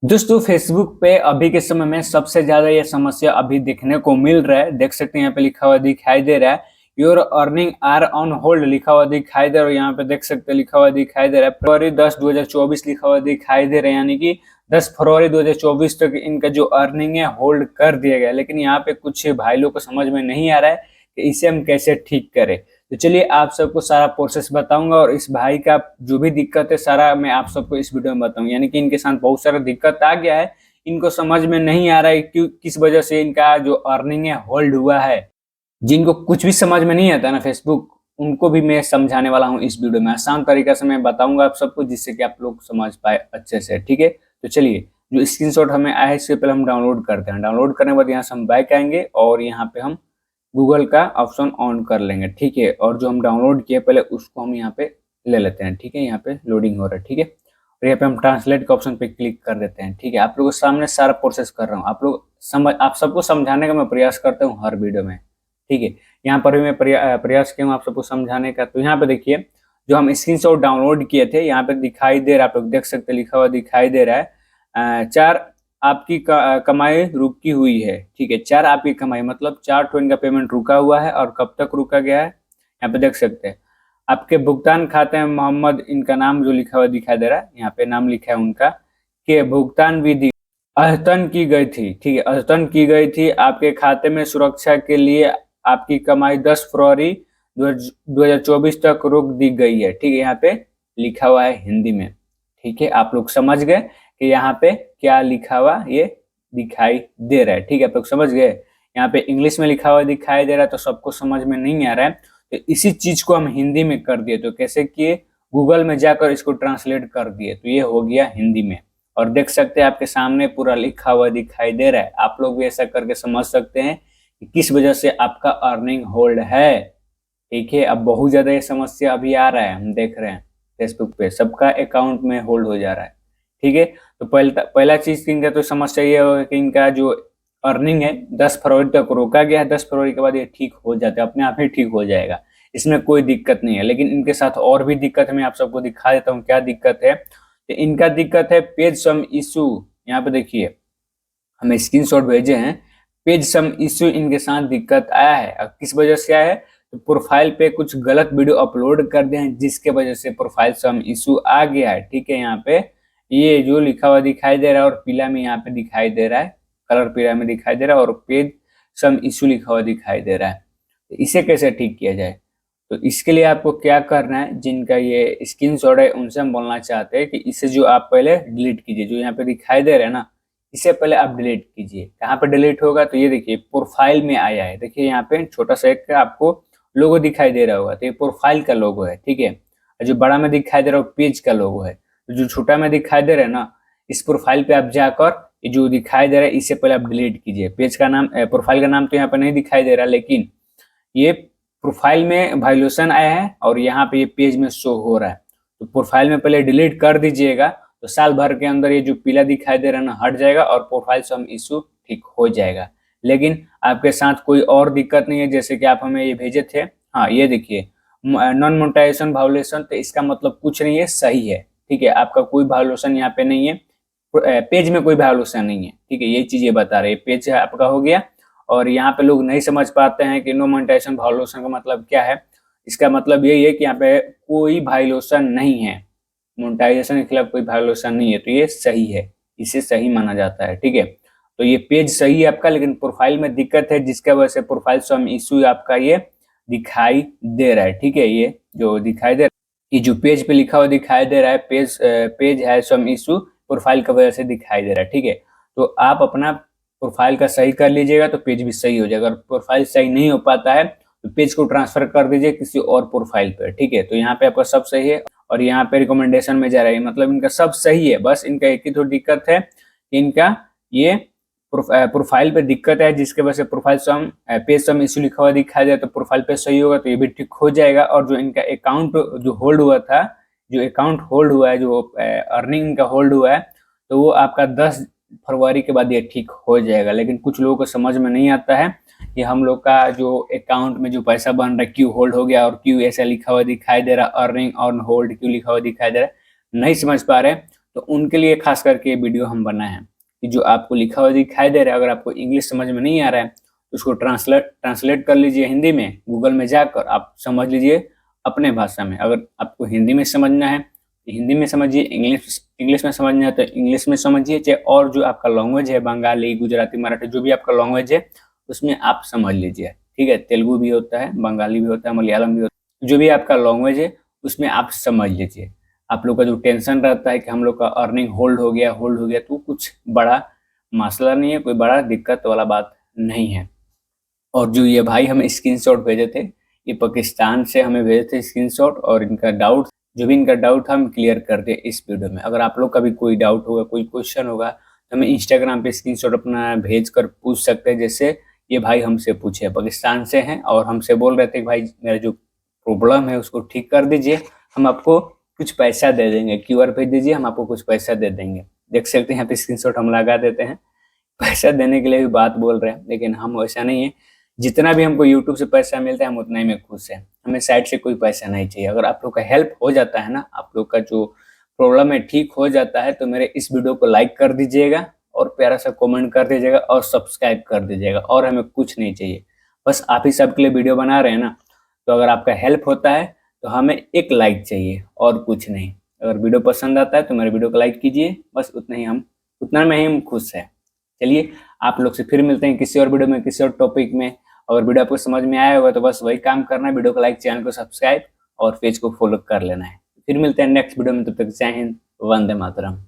दोस्तों फेसबुक पे अभी के समय में सबसे ज्यादा ये समस्या अभी देखने को मिल रहा है। देख सकते हैं यहाँ पे लिखा हुआ दिखाई दे रहा है your earning are on hold लिखा हुआ दिखाई दे रहा है। यहाँ पे देख सकते हैं लिखा हुआ दिखाई दे रहा है फरवरी 10 2024 लिखा हुआ दिखाई दे रहा है, यानी कि 10 फरवरी 2024 तक इनका जो अर्निंग है होल्ड कर दिया गया। लेकिन यहाँ पे कुछ भाई लोग को समझ में नहीं आ रहा है कि इसे हम कैसे ठीक करें। तो चलिए आप सबको सारा प्रोसेस बताऊंगा और इस भाई का जो भी दिक्कत है सारा मैं आप सबको इस वीडियो में बताऊंगा। यानी कि इनके साथ बहुत सारा दिक्कत आ गया है, इनको समझ में नहीं आ रहा है क्यों किस वजह से इनका जो अर्निंग है होल्ड हुआ है। जिनको कुछ भी समझ में नहीं आता ना फेसबुक, उनको भी मैं समझाने वाला हूँ इस वीडियो में। आसान तरीका से मैं बताऊंगा आप सबको, जिससे कि आप लोग समझ पाए अच्छे से। ठीक है, तो चलिए जो स्क्रीनशॉट हमें आया है इससे पहले हम डाउनलोड करते हैं। डाउनलोड करने के बाद यहाँ से हम बैक आएंगे और यहाँ पे हम गूगल का ऑप्शन ऑन कर लेंगे। ठीक है, और जो हम डाउनलोड किए पहले उसको हम यहाँ पे ले लेते हैं। ठीक है, यहाँ पे लोडिंग हो रहा है। ठीक है, और यहाँ पे हम ट्रांसलेट के ऑप्शन पे क्लिक कर देते हैं। ठीक है, आप लोगों के सामने सारा प्रोसेस कर रहा हूँ, आप सबको समझाने का मैं प्रयास करता हूँ हर वीडियो में। ठीक है, यहाँ पर भी मैं प्रयास किया हूँ आप सबको समझाने का। तो यहाँ पे देखिए जो हम स्क्रीनशॉट डाउनलोड किए थे यहाँ पे दिखाई दे रहा है, आप लोग देख सकते हैं लिखा हुआ दिखाई दे रहा है 4 आपकी कमाई रुकी हुई है। ठीक है, 4 आपकी कमाई मतलब 4 तो इनका पेमेंट रुका हुआ है। और कब तक रुका गया है यहाँ पे देख सकते हैं। आपके भुगतान खाते में मोहम्मद इनका नाम जो लिखा हुआ दिखाई दे रहा है, यहाँ पे नाम लिखा है उनका कि भुगतान विधि अद्यतन की गई थी। ठीक है, अद्यतन की गई थी आपके खाते में सुरक्षा के लिए आपकी कमाई 10 फरवरी 2024 तक रोक दी गई है। ठीक है, यहाँ पे लिखा हुआ है हिंदी में। ठीक है, आप लोग समझ गए कि यहाँ पे क्या लिखा हुआ ये दिखाई दे रहा है। ठीक है, आप लोग समझ गए। यहाँ पे इंग्लिश में लिखा हुआ दिखाई दे रहा है तो सबको समझ में नहीं आ रहा है, तो इसी चीज को हम हिंदी में कर दिए। तो कैसे किए, गूगल में जाकर इसको ट्रांसलेट कर दिए तो ये हो गया हिंदी में। और देख सकते हैं आपके सामने पूरा लिखा हुआ दिखाई दे रहा है। आप लोग भी ऐसा करके समझ सकते हैं कि किस वजह से आपका अर्निंग होल्ड है। ठीक है, अब बहुत ज्यादा ये समस्या अभी आ रहा है, हम देख रहे हैं फेसबुक पे सबका अकाउंट में होल्ड हो जा रहा है। ठीक है, तो पहला चीज इनका तो समस्या ये होगा कि इनका जो अर्निंग है 10 फरवरी तक रोका गया है। 10 फरवरी के बाद ये ठीक हो जाता है, अपने आप ही ठीक हो जाएगा, इसमें कोई दिक्कत नहीं है। लेकिन इनके साथ और भी दिक्कत है, मैं आप सबको दिखा देता हूँ क्या दिक्कत है। तो इनका दिक्कत है पेज सम इशू। यहाँ पे देखिए हमें स्क्रीनशॉट भेजे हैं, पेज सम इशू इनके साथ दिक्कत आया है। अब किस वजह से आया है, तो प्रोफाइल पे कुछ गलत वीडियो अपलोड कर दिए हैं जिसके वजह से प्रोफाइल सम इशू आ गया है। ठीक है, यहाँ पे ये जो लिखा हुआ दिखाई दे रहा है और पीला में यहाँ पे दिखाई दे रहा है, कलर पीला में दिखाई दे रहा है और पेज सम इशू लिखा हुआ दिखाई दे रहा है। तो इसे कैसे ठीक किया जाए, तो इसके लिए आपको क्या करना है, जिनका ये स्क्रीनशॉट है उनसे हम बोलना चाहते हैं कि इसे जो आप पहले डिलीट कीजिए। जो यहाँ पे दिखाई दे रहा है ना, इसे पहले आप डिलीट कीजिए। कहाँ पे डिलीट होगा, तो ये देखिए प्रोफाइल में आया है। देखिए यहाँ पे छोटा सा एक आपको लोगो दिखाई दे रहा होगा, तो ये प्रोफाइल का लोगो है। ठीक है, जो बड़ा में दिखाई दे रहा है पेज का लोगो है। तो जो छोटा में दिखाई दे रहा है ना, इस प्रोफाइल पे आप जाकर ये जो दिखाई दे रहा है इसे पहले आप डिलीट कीजिए। पेज का नाम प्रोफाइल का नाम तो यहाँ पे नहीं दिखाई दे रहा, लेकिन ये प्रोफाइल में वायलेशन आया है और यहाँ पे ये पेज में शो हो रहा है। तो प्रोफाइल में पहले डिलीट कर दीजिएगा, तो साल भर के अंदर ये जो पीला दिखाई दे रहा है ना हट जाएगा और प्रोफाइल सम इशू ठीक हो जाएगा। लेकिन आपके साथ कोई और दिक्कत नहीं है, जैसे कि आप हमें ये भेजे थे। हाँ, ये देखिए नॉन मोनेटाइजेशन वायलेशन, तो इसका मतलब कुछ नहीं है, सही है। ठीक है, आपका कोई वायलेशन यहाँ पे नहीं है, पेज में कोई वायलेशन नहीं है। ठीक है, ये चीज ये बता रही है, पेज आपका हो गया। और यहाँ पे लोग नहीं समझ पाते हैं कि नो मोनेटाइजेशन वायलेशन का मतलब क्या है। इसका मतलब यही है कि यहाँ पे कोई वायलेशन नहीं है, मोनेटाइजेशन के खिलाफ कोई वायलेशन नहीं है, तो ये सही है, इसे सही माना जाता है। ठीक है, तो ये पेज सही है आपका, लेकिन प्रोफाइल में दिक्कत है जिसके वजह से प्रोफाइल सम इशू आपका ये दिखाई दे रहा है। ठीक है, ये जो दिखाई दे रहा है, ये जो पेज पे लिखा हुआ दिखाई दे रहा है पेज है सम इशू, प्रोफाइल की वजह से दिखाई दे रहा है। ठीक है, तो आप अपना प्रोफाइल का सही कर लीजिएगा तो पेज भी सही हो जाएगा। अगर प्रोफाइल सही नहीं हो पाता है तो पेज को ट्रांसफर कर दीजिए किसी और प्रोफाइल पर। ठीक है, तो यहाँ पे आपका सब सही है और यहाँ पे रिकमेंडेशन में जा रहा है, मतलब इनका सब सही है। बस इनका एक ही तो दिक्कत है कि इनका ये प्रोफाइल पे दिक्कत है जिसके वजह से प्रोफाइल सम पेज सम इशू लिखा हुआ दिखाई दे, तो प्रोफाइल पे सही होगा तो ये भी ठीक हो जाएगा। और जो इनका अकाउंट जो होल्ड हुआ था, जो अकाउंट होल्ड हुआ है, जो अर्निंग का होल्ड हुआ है, तो वो आपका 10 फरवरी के बाद ये ठीक हो जाएगा। लेकिन कुछ लोगों को समझ में नहीं आता है कि हम लोग का जो अकाउंट में जो पैसा बन रहा है क्यों होल्ड हो गया और क्यों ऐसा लिखा हुआ दिखाई दे रहा, अर्निंग ऑन होल्ड क्यों लिखा हुआ दिखाई दे रहा है, नहीं समझ पा रहे। तो उनके लिए खास करके ये वीडियो हम बनाए हैं कि जो आपको लिखा हुआ दिखाई दे रहा है, अगर आपको इंग्लिश समझ में नहीं आ रहा है तो उसको ट्रांसलेट कर लीजिए हिंदी में, गूगल में जाकर आप समझ लीजिए अपने भाषा में। अगर आपको हिंदी में समझना है तो हिंदी में समझिए, इंग्लिश में समझना है तो इंग्लिश में समझिए, चाहे और जो आपका लैंग्वेज है बंगाली, गुजराती, मराठी, जो भी आपका लैंग्वेज है उसमें आप समझ लीजिए, ठीक है। तेलुगु भी होता है, बंगाली भी होता है, मलयालम भी होता है, जो भी आपका लैंग्वेज है उसमें आप समझ लीजिए। आप लोग का जो टेंशन रहता है कि हम लोग का अर्निंग होल्ड हो गया, तो कुछ बड़ा मसला नहीं है, कोई बड़ा दिक्कत वाला बात नहीं है। और जो ये भाई हमें स्क्रीनशॉट भेजे थे, ये पाकिस्तान से हमें भेजे थे स्क्रीनशॉट, और इनका डाउट, जो भी इनका डाउट हम क्लियर कर दे इस वीडियो में। अगर आप लोग का भी कोई डाउट होगा, कोई क्वेश्चन होगा, तो हमें इंस्टाग्राम पे स्क्रीनशॉट अपना भेज कर पूछ सकते हैं, जैसे ये भाई हमसे पूछे, पाकिस्तान से हैं और हमसे बोल रहे थे कि भाई मेरा जो प्रॉब्लम है उसको ठीक कर दीजिए, हम आपको कुछ पैसा दे देंगे, क्यूआर भेज दीजिए, हम आपको कुछ पैसा दे देंगे। देख सकते हैं यहाँ पे स्क्रीनशॉट हम लगा देते हैं। पैसा देने के लिए भी बात बोल रहे हैं, लेकिन हम वैसा नहीं है। जितना भी हमको यूट्यूब से पैसा मिलता है हम उतना ही में खुश हैं, हमें साइड से कोई पैसा नहीं चाहिए। अगर आप लोग का हेल्प हो जाता है ना, आप लोग का जो प्रॉब्लम है ठीक हो जाता है, तो मेरे इस वीडियो को लाइक कर दीजिएगा और प्यारा सा कमेंट कर दीजिएगा और सब्सक्राइब कर दीजिएगा, और हमें कुछ नहीं चाहिए, बस आप ही सब के लिए वीडियो बना रहे हैं ना। तो अगर आपका हेल्प होता है तो हमें एक लाइक चाहिए और कुछ नहीं। अगर वीडियो पसंद आता है तो मेरे वीडियो को लाइक कीजिए, बस उतना में ही हम खुश हैं। चलिए, आप लोग से फिर मिलते हैं किसी और वीडियो में, किसी और टॉपिक में। अगर वीडियो आपको समझ में आया होगा तो बस वही काम करना है, वीडियो को लाइक, चैनल को सब्सक्राइब और पेज को फॉलो कर लेना है। फिर मिलते हैं नेक्स्ट वीडियो में, तब तक जय हिंद, वंदे मातरम।